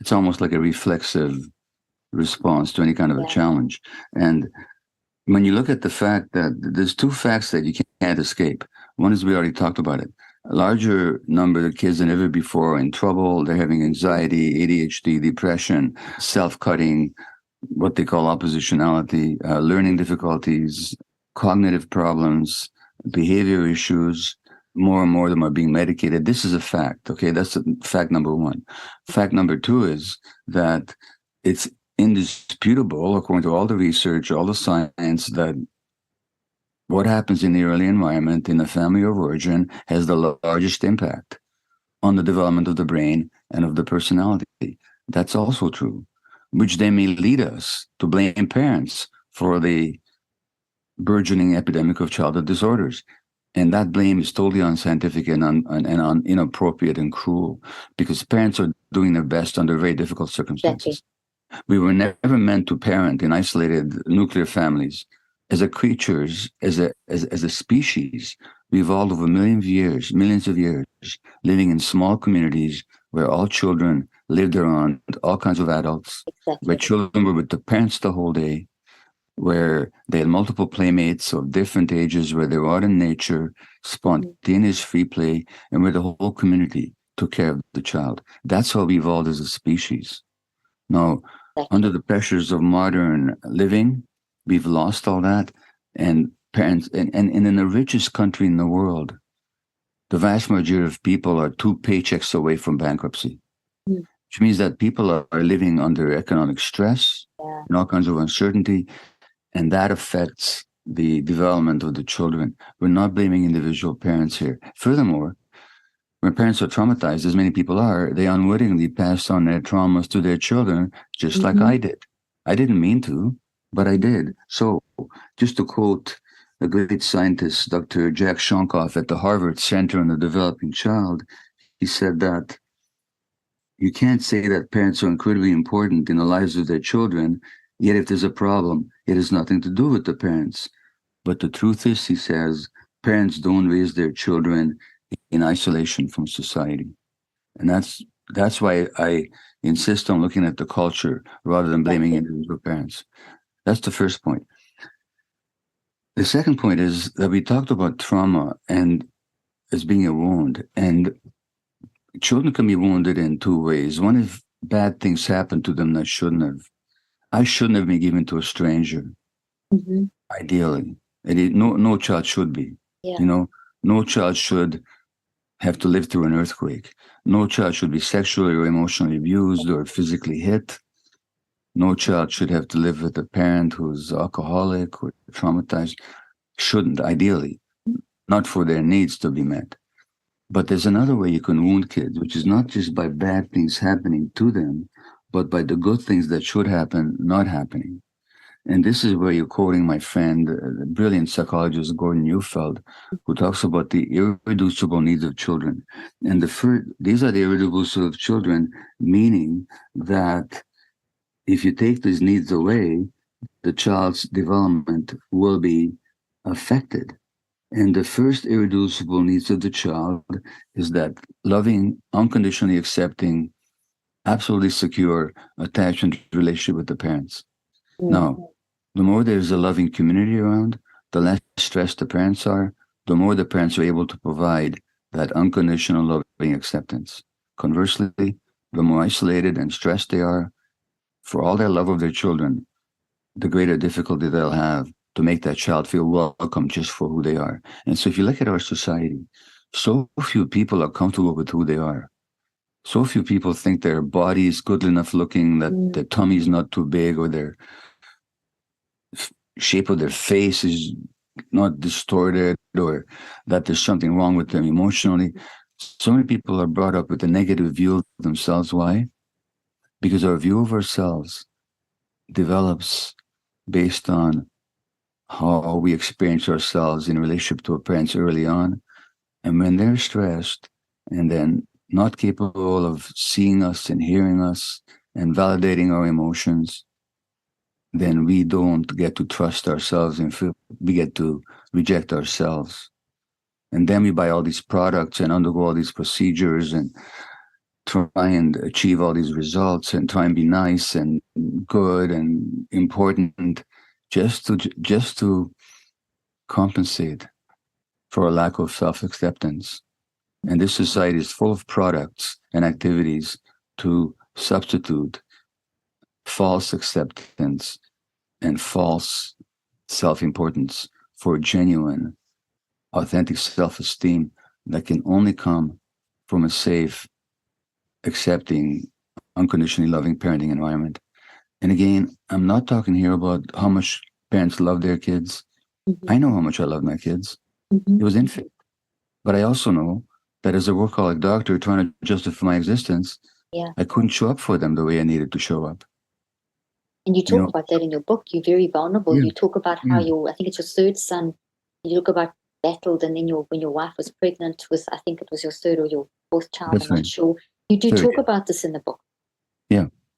It's almost like a reflexive response to any kind of a challenge. And when you look at the fact that there's two facts that you can't escape. One is, we already talked about it. A larger number of kids than ever before are in trouble. They're having anxiety, ADHD, depression, self-cutting, what they call oppositionality, learning difficulties, cognitive problems, behavior issues. More and more of them are being medicated. This is a fact, okay? That's fact number one. Fact number two is that it's indisputable, according to all the research, all the science, that what happens in the early environment in the family of origin has the largest impact on the development of the brain and of the personality. That's also true, which then may lead us to blame parents for the burgeoning epidemic of childhood disorders. And that blame is totally unscientific and inappropriate and cruel, because parents are doing their best under very difficult circumstances. Exactly. We were never meant to parent in isolated nuclear families. As a creatures, as a species, we evolved over millions of years, living in small communities where all children lived around all kinds of adults, exactly. Where children were with the parents the whole day, where they had multiple playmates of different ages, where they were out in nature, spontaneous free play, and where the whole community took care of the child. That's how we evolved as a species. Now, under the pressures of modern living, we've lost all that. And parents, and in the richest country in the world, the vast majority of people are 2 paychecks away from bankruptcy, which means that people are living under economic stress and all kinds of uncertainty. And that affects the development of the children. We're not blaming individual parents here. Furthermore, when parents are traumatized, as many people are, they unwittingly pass on their traumas to their children, just like I did. I didn't mean to, but I did. So, just to quote a great scientist, Dr. Jack Shonkoff at the Harvard Center on the Developing Child, he said that you can't say that parents are incredibly important in the lives of their children, yet if there's a problem, it has nothing to do with the parents. But the truth is, he says, parents don't raise their children in isolation from society. And that's why I insist on looking at the culture rather than blaming individual parents. That's the first point. The second point is that we talked about trauma and as being a wound. And children can be wounded in 2 ways. One, if bad things happen to them that shouldn't have. I shouldn't have been given to a stranger, ideally. No child should be. Yeah. No child should have to live through an earthquake. No child should be sexually or emotionally abused or physically hit. No child should have to live with a parent who's alcoholic or traumatized. Shouldn't, ideally, not for their needs to be met. But there's another way you can wound kids, which is not just by bad things happening to them, but by the good things that should happen not happening. And this is where you're quoting my friend, the brilliant psychologist Gordon Neufeld, who talks about the irreducible needs of children. And these are the irreducible of children, meaning that if you take these needs away, the child's development will be affected. And the first irreducible needs of the child is that loving, unconditionally accepting, absolutely secure attachment relationship with the parents. Now, the more there's a loving community around, the less stressed the parents are, the more the parents are able to provide that unconditional loving acceptance. Conversely, the more isolated and stressed they are, for all their love of their children, the greater difficulty they'll have to make that child feel welcome just for who they are. And so if you look at our society, so few people are comfortable with who they are. So few people think their body is good enough looking, that their tummy is not too big, or their shape of their face is not distorted, or that there's something wrong with them emotionally. So many people are brought up with a negative view of themselves. Why? Because our view of ourselves develops based on how we experience ourselves in relationship to our parents early on. And when they're stressed and then not capable of seeing us and hearing us and validating our emotions, then we don't get to trust ourselves and we get to reject ourselves. And then we buy all these products and undergo all these procedures and try and achieve all these results and try and be nice and good and important just to compensate for a lack of self-acceptance. And this society is full of products and activities to substitute false acceptance and false self-importance for genuine, authentic self-esteem that can only come from a safe, accepting, unconditionally loving parenting environment. And again, I'm not talking here about how much parents love their kids. I know how much I love my kids. It was infinite. But I also know that as a workaholic doctor trying to justify my existence, I couldn't show up for them the way I needed to show up. And you talk about that in your book. You're very vulnerable. You talk about how I think it's your third son, you talk about battled, and then when your wife was pregnant with, I think it was your third or your fourth child, That's I'm not sure. You do talk about this in the book.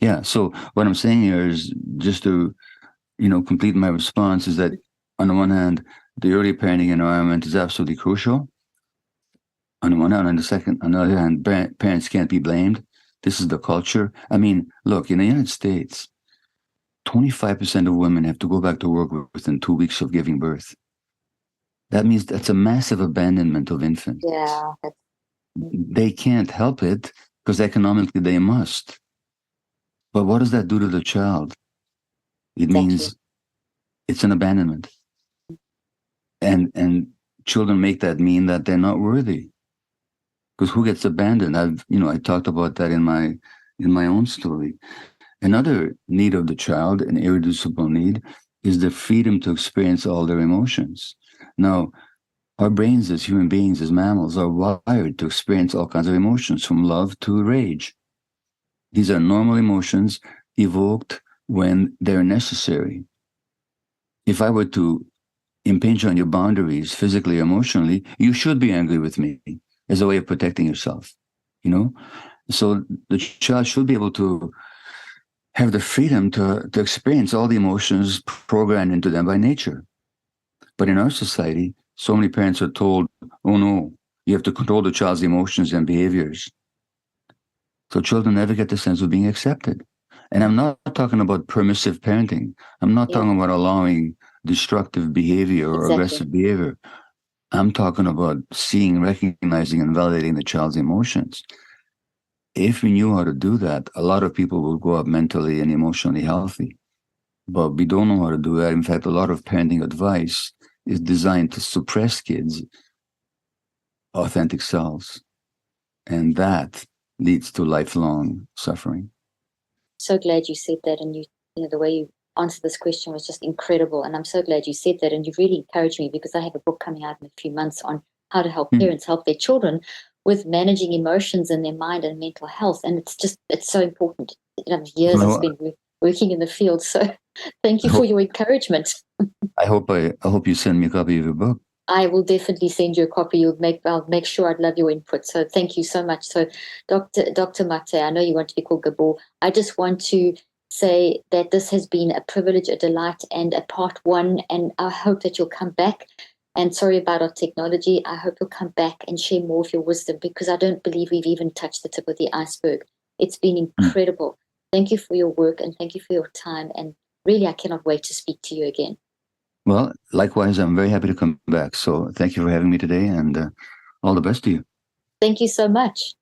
Yeah. So what I'm saying here is just to, complete my response is that on the one hand, the early parenting environment is absolutely crucial. On the one hand, on the other hand, parents can't be blamed. This is the culture. I mean, look, in the United States, 25% of women have to go back to work within 2 weeks of giving birth. That means that's a massive abandonment of infants. Yeah. They can't help it because economically they must. But what does that do to the child? It means it's an abandonment. And children make that mean that they're not worthy. Because who gets abandoned? I talked about that in my own story. Another need of the child, an irreducible need, is the freedom to experience all their emotions. Now, our brains as human beings, as mammals, are wired to experience all kinds of emotions, from love to rage. These are normal emotions evoked when they're necessary. If I were to impinge on your boundaries physically or emotionally, you should be angry with me as a way of protecting yourself, So the child should be able to have the freedom to experience all the emotions programmed into them by nature. But in our society, so many parents are told, oh no, you have to control the child's emotions and behaviors. So children never get the sense of being accepted. And I'm not talking about permissive parenting. I'm not talking about allowing destructive behavior or aggressive behavior. I'm talking about seeing, recognizing, and validating the child's emotions. If we knew how to do that, a lot of people would grow up mentally and emotionally healthy. But we don't know how to do that. In fact, a lot of parenting advice is designed to suppress kids' authentic selves. And that leads to lifelong suffering. So glad you said that. And the way you answered this question was just incredible. And I'm so glad you said that. And you really encouraged me, because I have a book coming out in a few months on how to help parents help their children with managing emotions in their mind and mental health. And it's so important. Years I've been working in the field. So Thank you for your encouragement. I hope you send me a copy of your book. I will definitely send you a copy. I'll make sure I'd love your input. So thank you so much. So Dr. Maté, I know you want to be called Gabor. I just want to say that this has been a privilege, a delight, and a part one. And I hope that you'll come back. And sorry about our technology. I hope you'll come back and share more of your wisdom, because I don't believe we've even touched the tip of the iceberg. It's been incredible. Thank you for your work and thank you for your time. And really, I cannot wait to speak to you again. Well, likewise, I'm very happy to come back. So thank you for having me today, and all the best to you. Thank you so much.